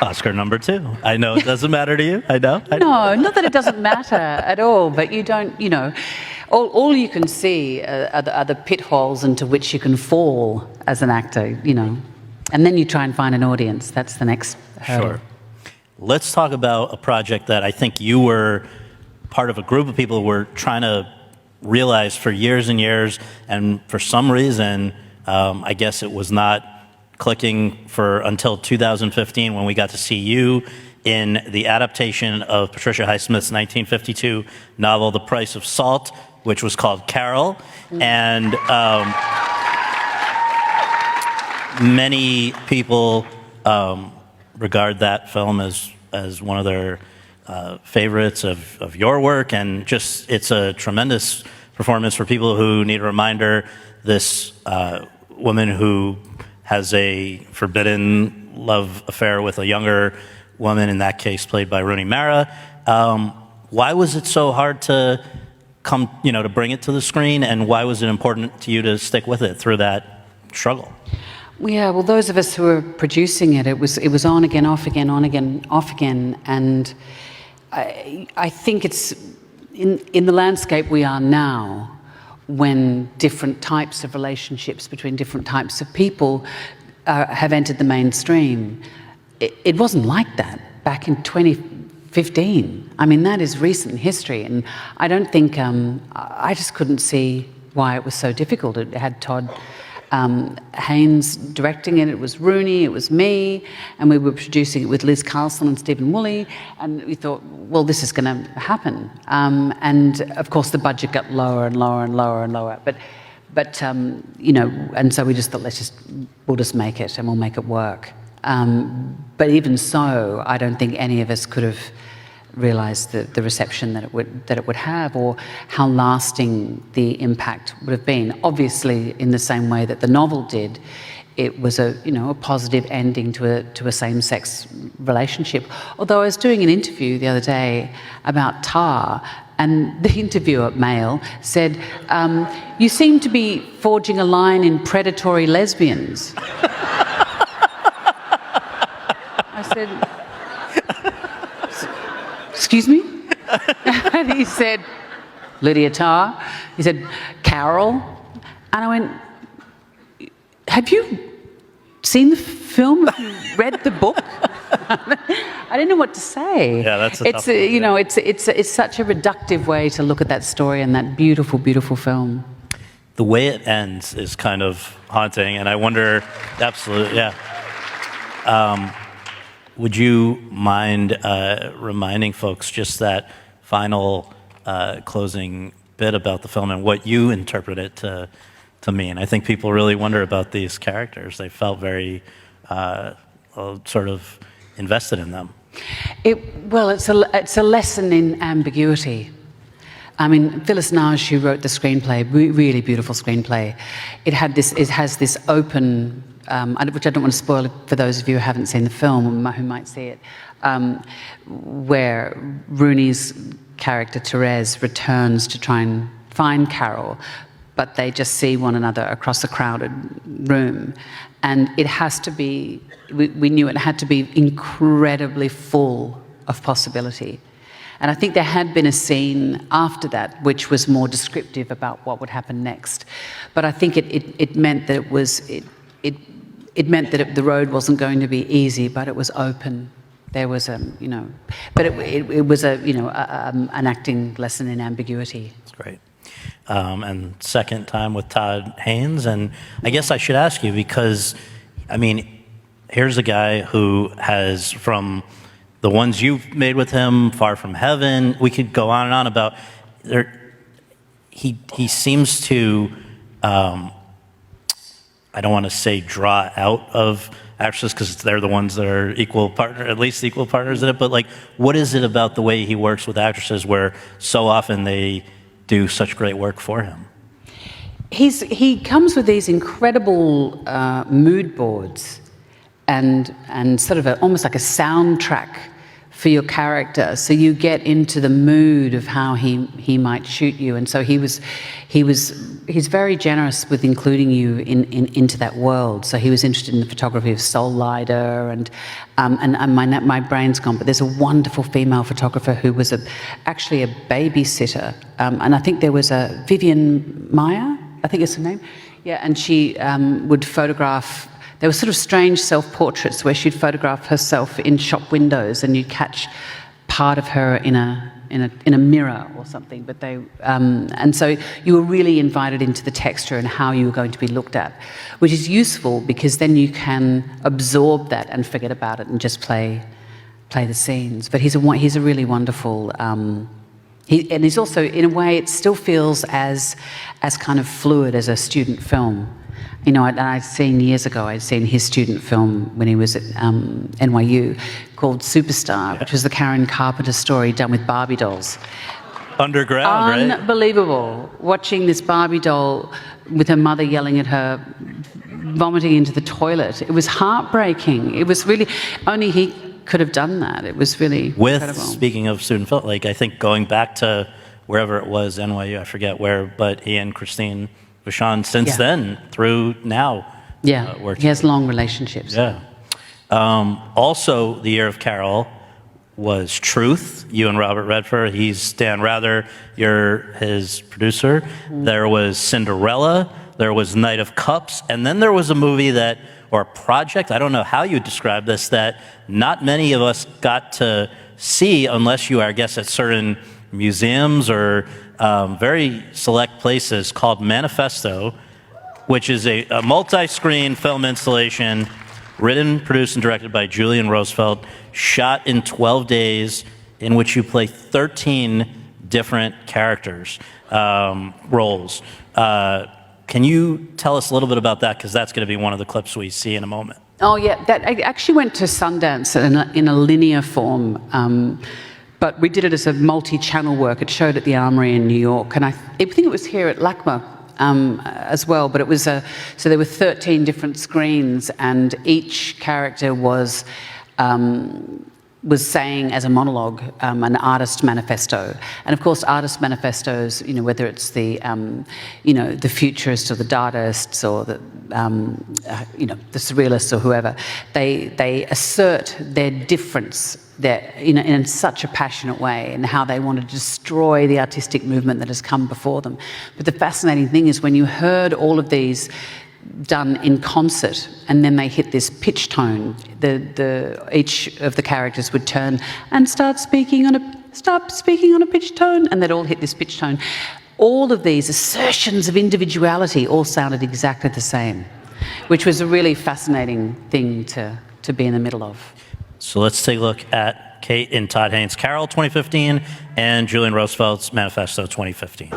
Oscar #2. I know it doesn't matter to you. I know. No, not that it doesn't matter at all, but you don't, you know, all you can see are the pitfalls into which you can fall as an actor, you know, and then you try and find an audience. That's the next hurdle. Sure. Let's talk about a project that I think you were part of a group of people who were trying to realize for years and years, and for some reason, I guess it was not clicking until 2015 when we got to see you in the adaptation of Patricia Highsmith's 1952 novel, The Price of Salt, which was called Carol. And many people regard that film as one of their favorites of your work, and just it's a tremendous performance for people who need a reminder. This woman who has a forbidden love affair with a younger woman, in that case played by Rooney Mara. Why was it so hard to to bring it to the screen, and why was it important to you to stick with it through that struggle? Yeah, well, those of us who were producing it, it was on again, off again, on again, off again, and I think it's in the landscape we are now, when different types of relationships between different types of people have entered the mainstream. It wasn't like that back in 2015. I mean, that is recent history, and I don't think, I just couldn't see why it was so difficult. It had Todd Haynes directing it, it was Rooney, it was me, and we were producing it with Liz Carlson and Stephen Woolley, and we thought, well, this is going to happen. And of course the budget got lower and lower and lower and lower, but and so we just thought, we'll just make it and we'll make it work. But even so, I don't think any of us could have realised the reception that it would have, or how lasting the impact would have been. Obviously, in the same way that the novel did, it was a positive ending to a same-sex relationship. Although I was doing an interview the other day about Tar, and the interviewer, male, said, "You seem to be forging a line in predatory lesbians." I said, "Excuse me?" And he said, "Lydia Tarr." He said, "Carol." And I went, "Have you seen the film? Have you read the book?" I didn't know what to say. Yeah, that's a tough one, it's such a reductive way to look at that story and that beautiful, beautiful film. The way it ends is kind of haunting, and I wonder, absolutely, yeah. Would you mind reminding folks just that final closing bit about the film and what you interpret it to mean? I think people really wonder about these characters. They felt very sort of invested in them. It's a lesson in ambiguity. I mean, Phyllis Nage, who wrote the screenplay, really beautiful screenplay. It has this open, which I don't want to spoil for those of you who haven't seen the film, who might see it, where Rooney's character Therese returns to try and find Carol, but they just see one another across a crowded room. And it has to be, we knew it had to be incredibly full of possibility. And I think there had been a scene after that which was more descriptive about what would happen next. But I think it meant that it meant that the road wasn't going to be easy, but it was open. There was but it was an acting lesson in ambiguity. That's great. And second time with Todd Haynes, and I guess I should ask you, because, I mean, here's a guy who has, from the ones you've made with him, Far From Heaven, we could go on and on about, he seems to, I don't want to say draw out of actresses, because they're the ones that are at least equal partners in it, but like, what is it about the way he works with actresses where so often they do such great work for him? He comes with these incredible mood boards and sort of almost like a soundtrack for your character, so you get into the mood of how he might shoot you. And so he was he's very generous with including you into that world. So he was interested in the photography of Sol Leiter and my brain's gone, but there's a wonderful female photographer who was actually a babysitter, and I think there was a Vivian Meyer, I think is her name, yeah, and she would photograph. There were sort of strange self-portraits where she'd photograph herself in shop windows, and you'd catch part of her in a mirror or something. But they and so you were really invited into the texture and how you were going to be looked at, which is useful because then you can absorb that and forget about it and just play the scenes. But he's a really wonderful. And he's also, in a way, it still feels as kind of fluid as a student film. You know, I'd seen years ago, I'd seen his student film when he was at NYU called Superstar, which was the Karen Carpenter story done with Barbie dolls. Underground, right? Unbelievable. Watching this Barbie doll with her mother yelling at her, vomiting into the toilet. It was heartbreaking. It was really, only he could have done that. It was really incredible. Speaking of student film, like I think going back to wherever it was, NYU, I forget where, but he and Christine Vachon since then through now. Yeah, he has long relationships. Yeah. Also, the year of Carol was Truth, you and Robert Redford. He's Dan Rather, you're his producer. There was Cinderella, there was Knight of Cups, and then there was a movie that, or a project, I don't know how you describe this, that not many of us got to see unless you are, I guess, at certain museums or very select places, called Manifesto, which is a multi-screen film installation written, produced, and directed by Julian Roosevelt, shot in 12 days, in which you play 13 different characters, roles. Can you tell us a little bit about that? Because that's going to be one of the clips we see in a moment. Oh, yeah. That I actually went to Sundance in a linear form. But we did it as a multi-channel work. It showed at the Armory in New York, and I think it was here at LACMA as well. But it was so there were 13 different screens, and each character was saying as a monologue an artist manifesto. And of course, artist manifestos, you know, whether it's the the futurists or the Dadaists or the the surrealists or whoever, they assert their difference, in such a passionate way, and how they want to destroy the artistic movement that has come before them. But the fascinating thing is when you heard all of these done in concert, and then they hit this pitch tone. Each of the characters would turn and start speaking on a pitch tone, and they'd all hit this pitch tone. All of these assertions of individuality all sounded exactly the same, which was a really fascinating thing to be in the middle of. So let's take a look at Cate in Todd Haynes' Carol 2015 and Julian Roosevelt's Manifesto 2015.